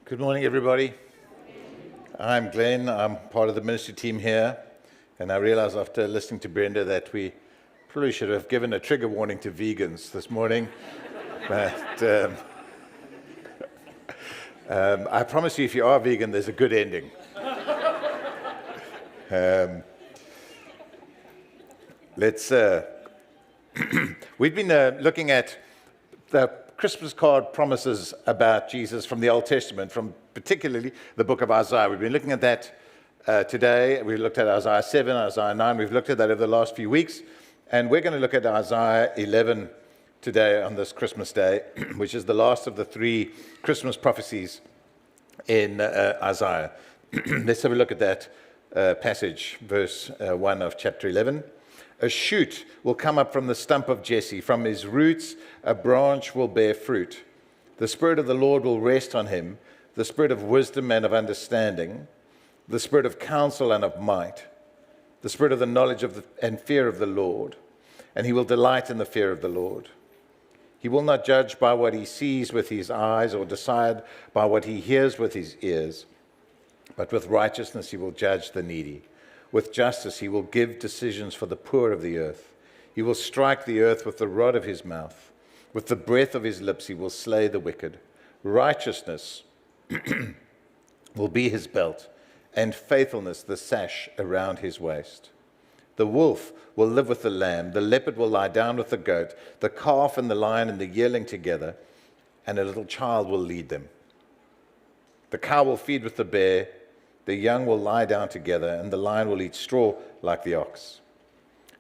Good morning, everybody. I'm Glenn. I'm part of the ministry team here. And I realize after listening to Brenda that we probably should have given a trigger warning to vegans this morning. But I promise you, if you are vegan, there's a good ending. We've been looking at the Christmas card promises about Jesus from the Old Testament, from particularly the book of Isaiah. We've been looking at that today. We looked at Isaiah 7, Isaiah 9. We've looked at that over the last few weeks. And we're going to look at Isaiah 11 today on this Christmas day, which is the last of the three Christmas prophecies in Isaiah. Let's have a look at that passage, verse 1 of chapter 11. A shoot will come up from the stump of Jesse. From his roots, a branch will bear fruit. The Spirit of the Lord will rest on him, the Spirit of wisdom and of understanding, the Spirit of counsel and of might, the Spirit of the knowledge and fear of the Lord. And he will delight in the fear of the Lord. He will not judge by what he sees with his eyes or decide by what he hears with his ears, but with righteousness he will judge the needy. With justice he will give decisions for the poor of the earth. He will strike the earth with the rod of his mouth. With the breath of his lips he will slay the wicked. Righteousness will be his belt, and faithfulness the sash around his waist. The wolf will live with the lamb. The leopard will lie down with the goat. The calf and the lion and the yearling together, and a little child will lead them. The cow will feed with the bear. The young will lie down together, and the lion will eat straw like the ox.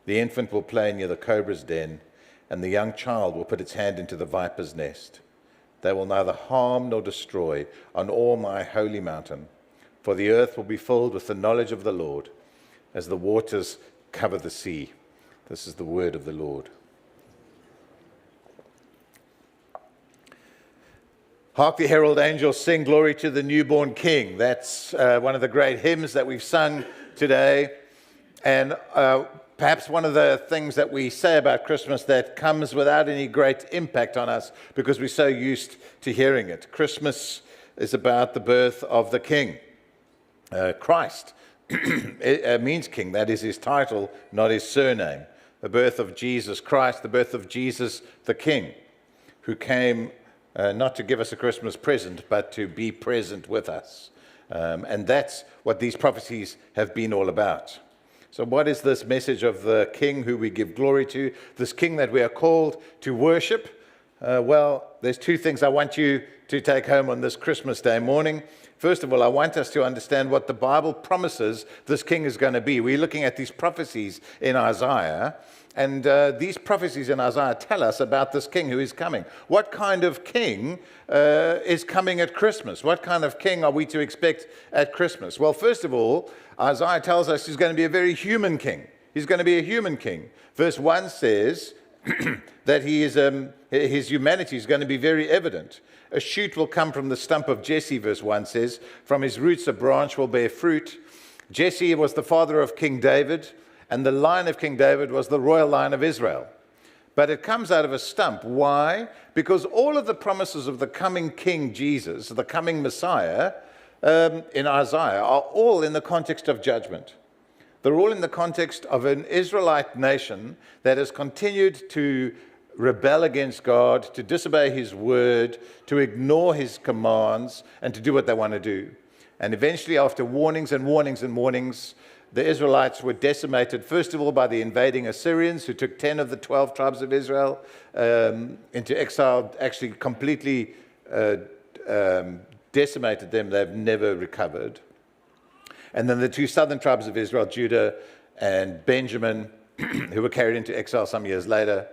The infant will play near the cobra's den, and the young child will put its hand into the viper's nest. They will neither harm nor destroy on all my holy mountain, for the earth will be filled with the knowledge of the Lord, as the waters cover the sea. This is the word of the Lord. Hark the herald angels sing glory to the newborn King. That's one of the great hymns that we've sung today. And perhaps one of the things that we say about Christmas that comes without any great impact on us because we're so used to hearing it. Christmas is about the birth of the King, Christ. It means king. That is his title, not his surname. The birth of Jesus Christ, the birth of Jesus the King, who came not to give us a Christmas present, but to be present with us. And that's what these prophecies have been all about. So what is this message of the King who we give glory to, this King that we are called to worship? Well, there's two things I want you to take home on this Christmas Day morning. First of all, I want us to understand what the Bible promises this King is going to be. We're looking at these prophecies in Isaiah. And these prophecies in Isaiah tell us about this king who is coming. What kind of king is coming at Christmas? What kind of king are we to expect at Christmas? Well, first of all, Isaiah tells us he's going to be a very human king. He's going to be a human king. Verse 1 says that his humanity is going to be very evident. A shoot will come from the stump of Jesse, verse 1 says. From his roots a branch will bear fruit. Jesse was the father of King David. And the line of King David was the royal line of Israel. But it comes out of a stump. Why? Because all of the promises of the coming King Jesus, the coming Messiah, in Isaiah, are all in the context of judgment. They're all in the context of an Israelite nation that has continued to rebel against God, to disobey his word, to ignore his commands, and to do what they want to do. And eventually, after warnings and warnings and warnings, the Israelites were decimated, first of all, by the invading Assyrians, who took 10 of the 12 tribes of Israel into exile, actually completely decimated them. They've never recovered. And then the two southern tribes of Israel, Judah and Benjamin, who were carried into exile some years later.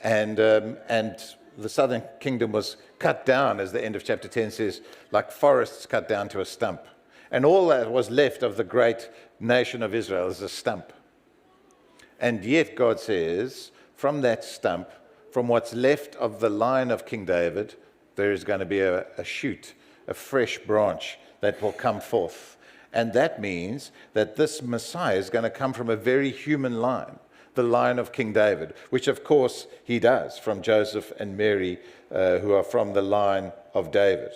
And the southern kingdom was cut down, as the end of chapter 10 says, like forests cut down to a stump. And all that was left of the great nation of Israel is a stump. And yet God says, from that stump, from what's left of the line of King David, there is going to be a shoot, a fresh branch that will come forth. And that means that this Messiah is going to come from a very human line, the line of King David, which of course he does, from Joseph and Mary, who are from the line of David.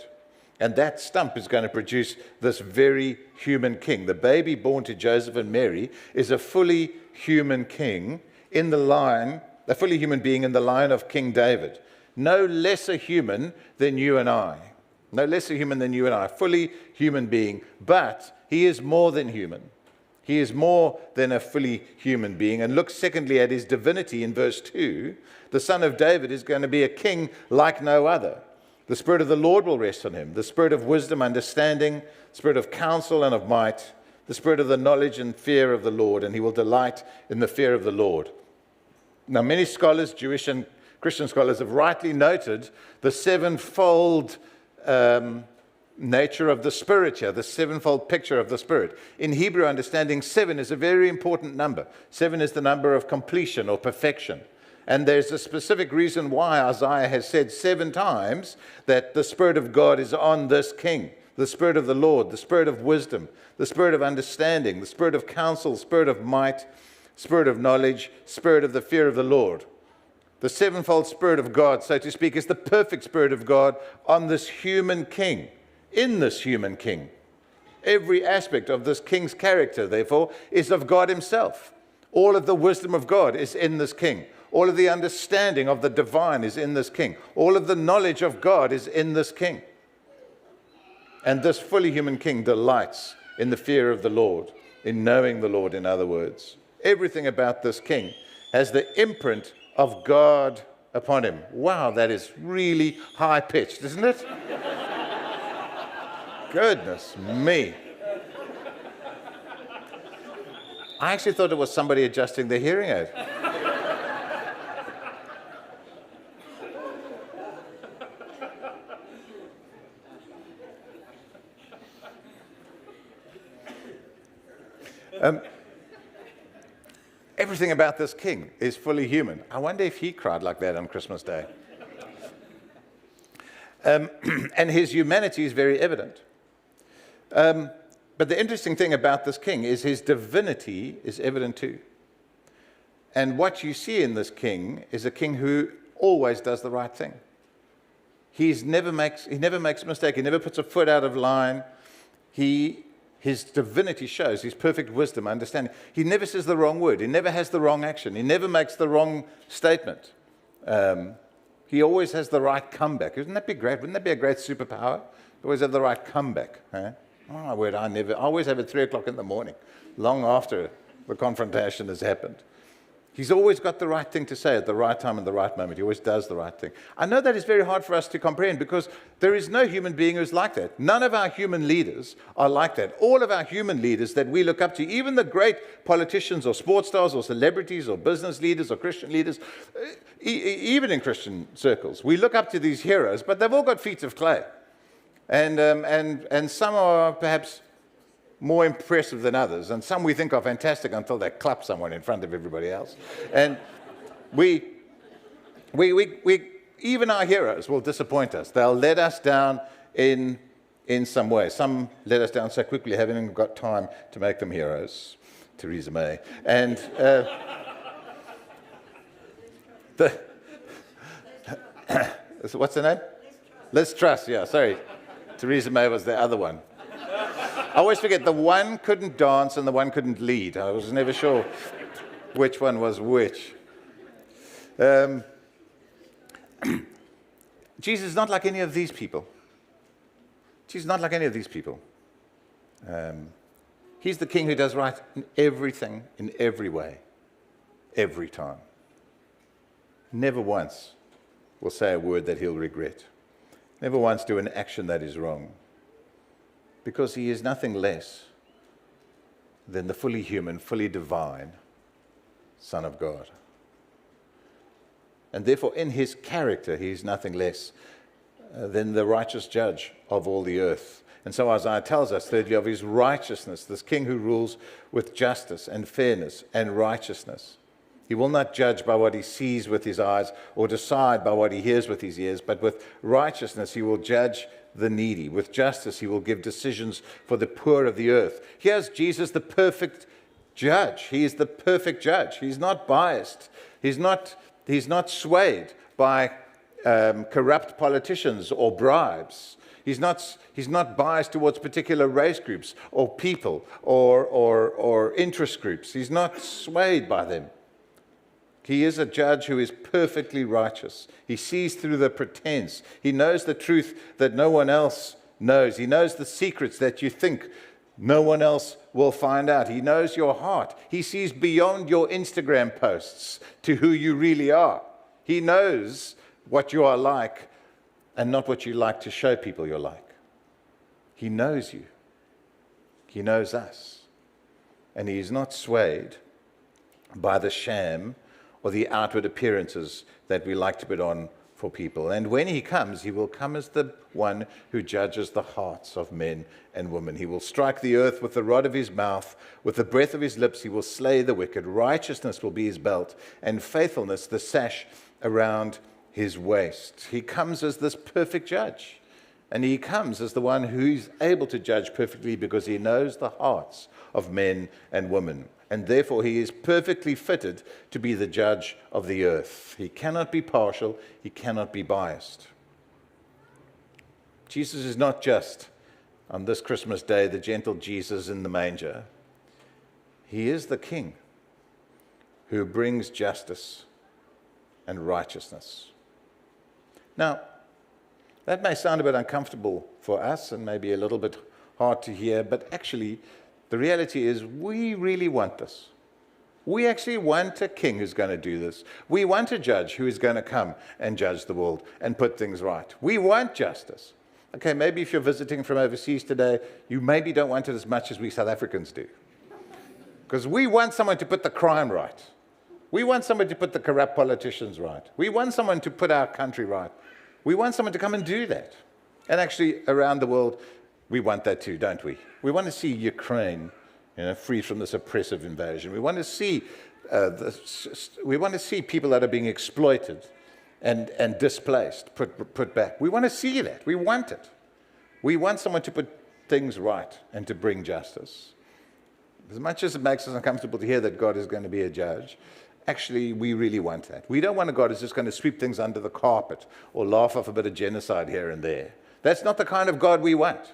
And that stump is going to produce this very human king. The baby born to Joseph and Mary is a fully human king in the line, a fully human being in the line of King David. No lesser human than you and I. No lesser human than you and I. Fully human being. But he is more than human. He is more than a fully human being. And look secondly at his divinity in verse 2. The son of David is going to be a king like no other. The Spirit of the Lord will rest on him. The Spirit of wisdom, understanding, Spirit of counsel and of might, the Spirit of the knowledge and fear of the Lord, and he will delight in the fear of the Lord. Now, many scholars, Jewish and Christian scholars, have rightly noted the sevenfold nature of the Spirit here, the sevenfold picture of the Spirit. In Hebrew understanding, 7 is a very important number. 7 is the number of completion or perfection. And there's a specific reason why Isaiah has said 7 times that the Spirit of God is on this king. The Spirit of the Lord, the Spirit of wisdom, the Spirit of understanding, the Spirit of counsel, Spirit of might, Spirit of knowledge, Spirit of the fear of the Lord. The sevenfold Spirit of God, so to speak, is the perfect Spirit of God on this human king, in this human king. Every aspect of this king's character, therefore, is of God himself. All of the wisdom of God is in this king. All of the understanding of the divine is in this king. All of the knowledge of God is in this king. And this fully human king delights in the fear of the Lord, in knowing the Lord, in other words. Everything about this king has the imprint of God upon him. Wow, that is really high-pitched, isn't it? Goodness me. I actually thought it was somebody adjusting their hearing aid. Everything about this king is fully human. I wonder if he cried like that on Christmas Day. And his humanity is very evident. But the interesting thing about this king is his divinity is evident too. And what you see in this king is a king who always does the right thing. He never makes a mistake. He never puts a foot out of line. His divinity shows his perfect wisdom, understanding. He never says the wrong word. He never has the wrong action. He never makes the wrong statement. He always has the right comeback. Wouldn't that be great? Wouldn't that be a great superpower? Always have the right comeback. Huh? Oh, my word, I always have it 3 o'clock in the morning, long after the confrontation has happened. He's always got the right thing to say at the right time and the right moment. He always does the right thing. I know that is very hard for us to comprehend because there is no human being who's like that. None of our human leaders are like that. All of our human leaders that we look up to, even the great politicians or sports stars or celebrities or business leaders or Christian leaders, even in Christian circles, we look up to these heroes, but they've all got feet of clay. And some are perhaps more impressive than others, and some we think are fantastic until they clap someone in front of everybody else. And we even our heroes will disappoint us. They'll let us down in some way. Some let us down so quickly, haven't even got time to make them heroes. Theresa May. And what's her name? Liz Truss, yeah, sorry. Theresa May was the other one. I always forget, the one couldn't dance and the one couldn't lead. I was never sure which one was which. Jesus is not like any of these people. Jesus is not like any of these people. He's the king who does right in everything, in every way, every time. Never once will say a word that he'll regret. Never once do an action that is wrong. Because he is nothing less than the fully human, fully divine Son of God. And therefore, in his character, he is nothing less than the righteous judge of all the earth. And so Isaiah tells us, thirdly, of his righteousness, this king who rules with justice and fairness and righteousness. He will not judge by what he sees with his eyes or decide by what he hears with his ears, but with righteousness he will judge the needy. With justice he will give decisions for the poor of the earth. Here's Jesus, the perfect judge. He is the perfect judge. He's not biased. He's not swayed by corrupt politicians or bribes. He's not biased towards particular race groups or people or interest groups. He's not swayed by them. He is a judge who is perfectly righteous. He sees through the pretense. He knows the truth that no one else knows. He knows the secrets that you think no one else will find out. He knows your heart. He sees beyond your Instagram posts to who you really are. He knows what you are like and not what you like to show people you're like. He knows you. He knows us. And he is not swayed by the sham or the outward appearances that we like to put on for people. And when he comes, he will come as the one who judges the hearts of men and women. He will strike the earth with the rod of his mouth, with the breath of his lips he will slay the wicked. Righteousness will be his belt, and faithfulness the sash around his waist. He comes as this perfect judge, and he comes as the one who's able to judge perfectly because he knows the hearts of men and women. And therefore he is perfectly fitted to be the judge of the earth. He cannot be partial. He cannot be biased. Jesus is not just, on this Christmas day, the gentle Jesus in the manger. He is the King who brings justice and righteousness. Now, that may sound a bit uncomfortable for us and maybe a little bit hard to hear, but actually, the reality is we really want this. We actually want a king who's going to do this. We want a judge who is going to come and judge the world and put things right. We want justice. Okay, maybe if you're visiting from overseas today, you maybe don't want it as much as we South Africans do. Because we want someone to put the crime right. We want someone to put the corrupt politicians right. We want someone to put our country right. We want someone to come and do that. And actually, around the world, we want that too, don't we? We want to see Ukraine, free from this oppressive invasion. We want to see people that are being exploited and displaced put back. We want to see that. We want it. We want someone to put things right and to bring justice. As much as it makes us uncomfortable to hear that God is going to be a judge, actually, we really want that. We don't want a God who's just going to sweep things under the carpet or laugh off a bit of genocide here and there. That's not the kind of God we want.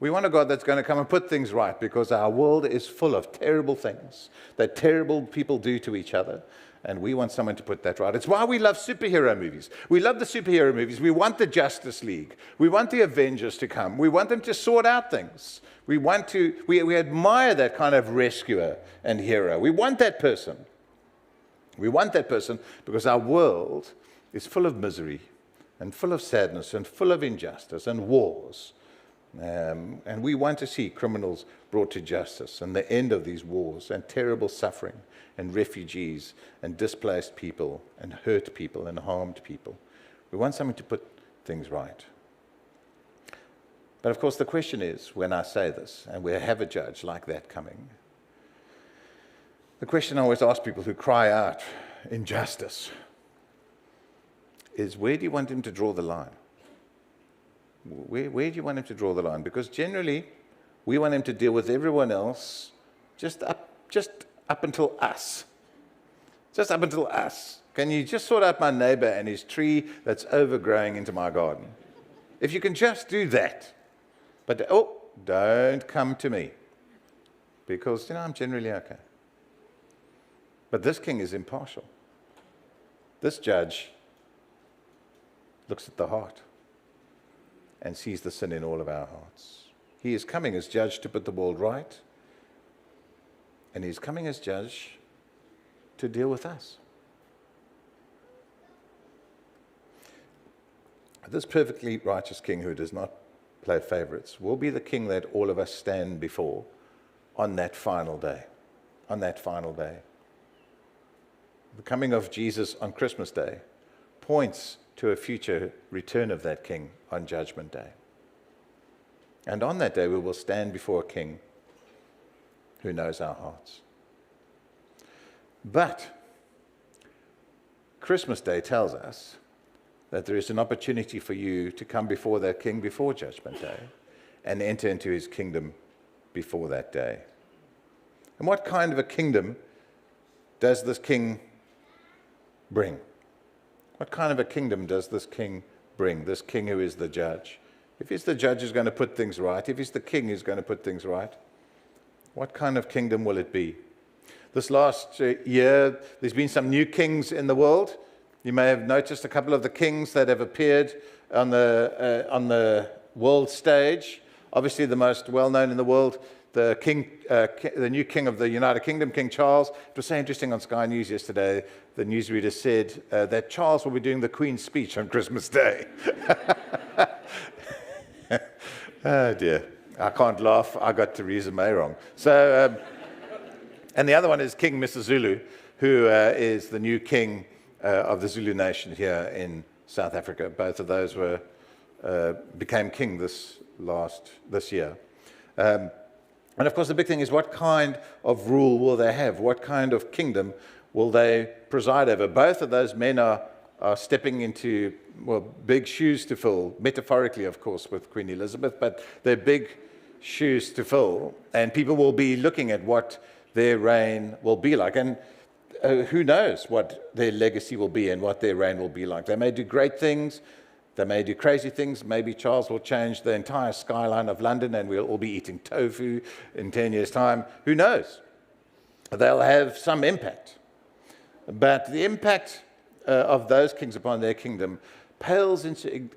We want a God that's going to come and put things right because our world is full of terrible things that terrible people do to each other, and we want someone to put that right. It's why we love superhero movies. We love the superhero movies. We want the Justice League. We want the Avengers to come. We want them to sort out things. We admire that kind of rescuer and hero. We want that person. We want that person because our world is full of misery and full of sadness and full of injustice and wars. And we want to see criminals brought to justice and the end of these wars and terrible suffering and refugees and displaced people and hurt people and harmed people. We want someone to put things right. But of course the question is, when I say this and we have a judge like that coming, the question I always ask people who cry out injustice is, where do you want him to draw the line? Where do you want him to draw the line? Because generally, we want him to deal with everyone else just up until us. Just up until us. Can you just sort out my neighbor and his tree that's overgrowing into my garden? If you can just do that. But, don't come to me. Because, I'm generally okay. But this king is impartial. This judge looks at the heart and sees the sin in all of our hearts. He is coming as judge to put the world right, and he's coming as judge to deal with us. This perfectly righteous king who does not play favorites will be the king that all of us stand before on that final day. On that final day. The coming of Jesus on Christmas Day points to a future return of that king on Judgment Day. And on that day, we will stand before a king who knows our hearts. But Christmas Day tells us that there is an opportunity for you to come before that king before Judgment Day and enter into his kingdom before that day. And what kind of a kingdom does this king bring? What kind of a kingdom does this king bring, this king who is the judge? if he's the judge who's going to put things right, if he's the king who's going to put things right, what kind of kingdom will it be? This last year, there's been some new kings in the world. You may have noticed a couple of the kings that have appeared on the world stage. Obviously, the most well-known in the world, the new king of the United Kingdom, King Charles. It was so interesting on Sky News yesterday. The newsreader said that Charles will be doing the Queen's speech on Christmas Day. Oh dear, I can't laugh. I got Theresa May wrong. So, and the other one is King Misuzulu, who is the new king of the Zulu nation here in South Africa. Both of those became king this year. And of course, the big thing is, what kind of rule will they have? What kind of kingdom will they preside over? Both of those men are stepping into, well, big shoes to fill, metaphorically, of course, with Queen Elizabeth, but they're big shoes to fill, and people will be looking at what their reign will be like. And who knows what their legacy will be and what their reign will be like. They may do great things, they may do crazy things. Maybe Charles will change the entire skyline of London and we'll all be eating tofu in 10 years' time. Who knows? They'll have some impact. But the impact of those kings upon their kingdom pales into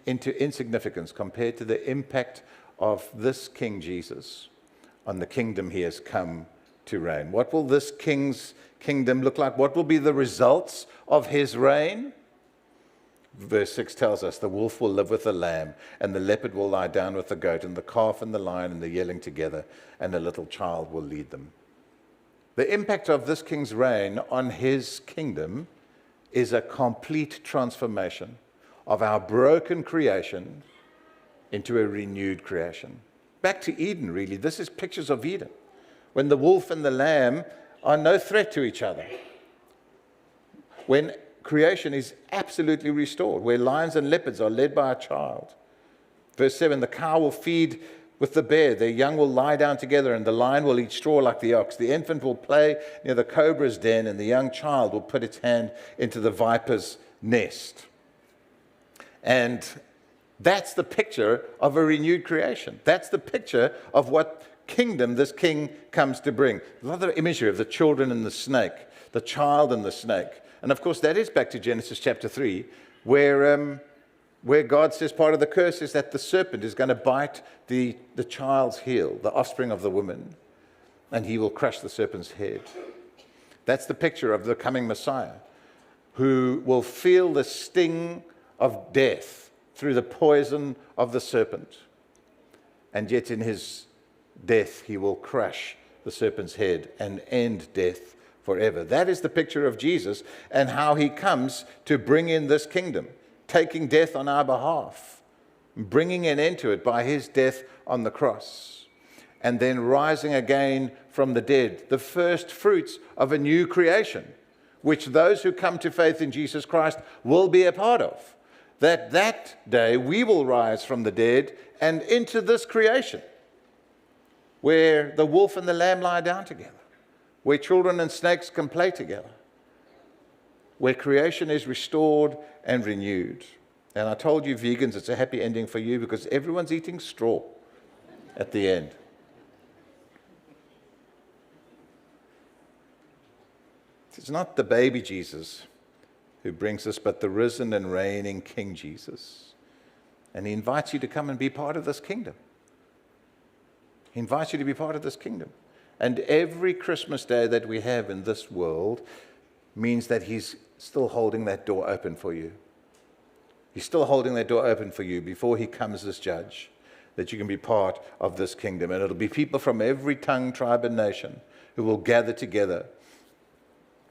insignificance compared to the impact of this King Jesus on the kingdom he has come to reign. What will this king's kingdom look like? What will be the results of his reign? Verse 6 tells us, the wolf will live with the lamb, and the leopard will lie down with the goat, and the calf and the lion and the yearling together, and a little child will lead them. The impact of this king's reign on his kingdom is a complete transformation of our broken creation into a renewed creation. Back to Eden, really. This is pictures of Eden, when the wolf and the lamb are no threat to each other. When creation is absolutely restored, where lions and leopards are led by a child. Verse 7, the cow will feed with the bear, their young will lie down together, and the lion will eat straw like the ox. The infant will play near the cobra's den, and the young child will put its hand into the viper's nest. And that's the picture of a renewed creation. That's the picture of what kingdom this king comes to bring. A lot of imagery of the children and the snake, the child and the snake. And of course, that is back to Genesis chapter 3, where God says part of the curse is that the serpent is going to bite the child's heel, the offspring of the woman, and he will crush the serpent's head. That's the picture of the coming Messiah, who will feel the sting of death through the poison of the serpent. And yet in his death, he will crush the serpent's head and end death forever. That is the picture of Jesus and how he comes to bring in this kingdom, taking death on our behalf, bringing an end to it by his death on the cross, and then rising again from the dead, the first fruits of a new creation, which those who come to faith in Jesus Christ will be a part of. That day we will rise from the dead and into this creation, where the wolf and the lamb lie down together, where children and snakes can play together, where creation is restored and renewed. And I told you, vegans, it's a happy ending for you because everyone's eating straw at the end. It's not the baby Jesus who brings us, but the risen and reigning King Jesus. And he invites you to come and be part of this kingdom. He invites you to be part of this kingdom. And every Christmas day that we have in this world means that he's still holding that door open for you. He's still holding that door open for you before he comes as judge, that you can be part of this kingdom. And it'll be people from every tongue, tribe, and nation who will gather together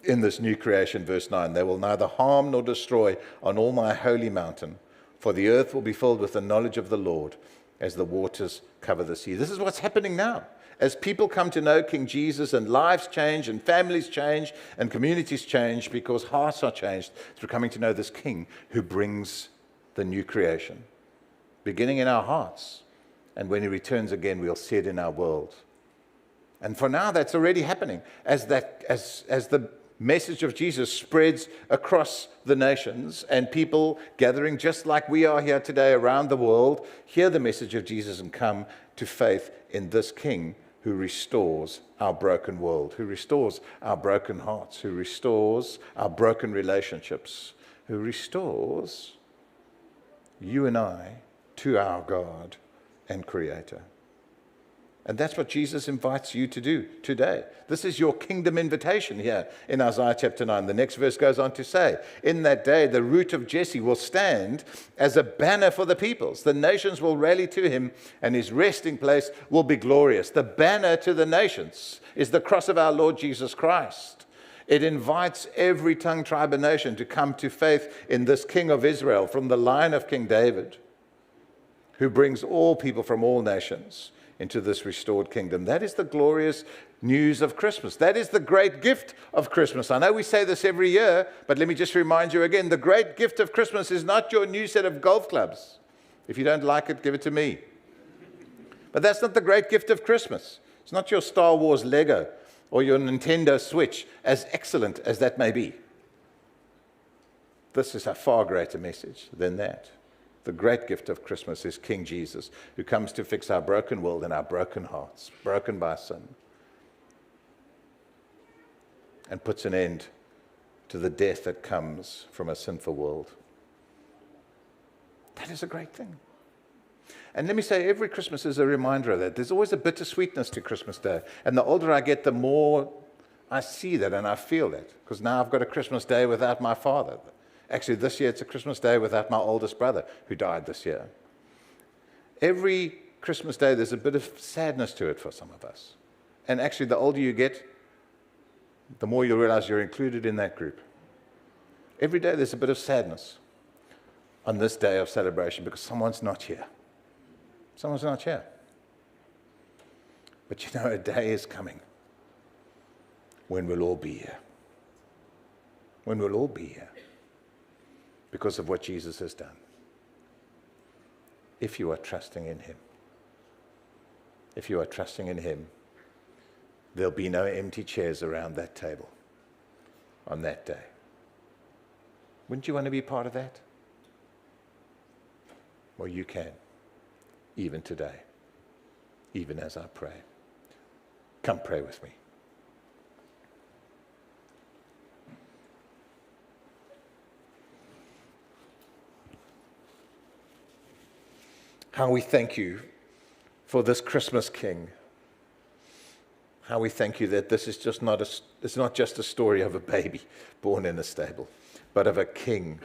in this new creation. Verse 9, they will neither harm nor destroy on all my holy mountain, for the earth will be filled with the knowledge of the Lord as the waters cover the sea. This is what's happening now. As people come to know King Jesus and lives change and families change and communities change because hearts are changed through coming to know this King who brings the new creation, beginning in our hearts. And when he returns again, we'll see it in our world. And for now, that's already happening. As the message of Jesus spreads across the nations, and people gathering just like we are here today around the world hear the message of Jesus and come to faith in this King who restores our broken world, who restores our broken hearts, who restores our broken relationships, who restores you and I to our God and Creator. And that's what Jesus invites you to do today. This is your kingdom invitation here in Isaiah chapter 9. The next verse goes on to say, in that day, the root of Jesse will stand as a banner for the peoples. The nations will rally to him, and his resting place will be glorious. The banner to the nations is the cross of our Lord Jesus Christ. It invites every tongue, tribe, and nation to come to faith in this King of Israel from the line of King David, who brings all people from all nations into this restored kingdom. That is the glorious news of Christmas. That is the great gift of Christmas. I know we say this every year, but let me just remind you again, the great gift of Christmas is not your new set of golf clubs. If you don't like it, give it to me. But that's not the great gift of Christmas. It's not your Star Wars Lego or your Nintendo Switch, as excellent as that may be. This is a far greater message than that. The great gift of Christmas is King Jesus, who comes to fix our broken world and our broken hearts, broken by sin, and puts an end to the death that comes from a sinful world. That is a great thing. And let me say, every Christmas is a reminder of that. There's always a bittersweetness to Christmas Day. And the older I get, the more I see that and I feel that. Because now I've got a Christmas Day without my father. Actually, this year it's a Christmas Day without my oldest brother, who died this year. Every Christmas Day, there's a bit of sadness to it for some of us. And actually, the older you get, the more you realize you're included in that group. Every day there's a bit of sadness on this day of celebration because someone's not here. Someone's not here. But you know, a day is coming when we'll all be here. When we'll all be here. Because of what Jesus has done. If you are trusting in him. If you are trusting in him, there'll be no empty chairs around that table on that day. Wouldn't you want to be part of that? Well, you can, even today, even as I pray. Come pray with me. How we thank you for this Christmas King. How we thank you that this is just it's not just a story of a baby born in a stable, but of a king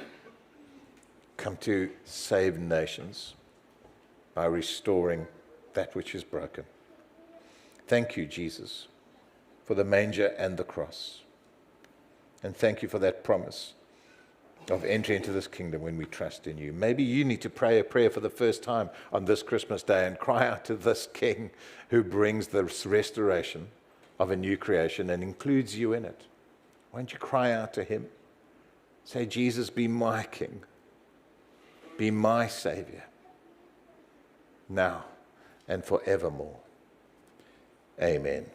come to save nations by restoring that which is broken. Thank you, Jesus, for the manger and the cross. And thank you for that promise of entry into this kingdom when we trust in you. Maybe you need to pray a prayer for the first time on this Christmas Day and cry out to this King who brings the restoration of a new creation and includes you in it. Won't you cry out to him? Say, Jesus, be my King. Be my Savior. Now and forevermore. Amen.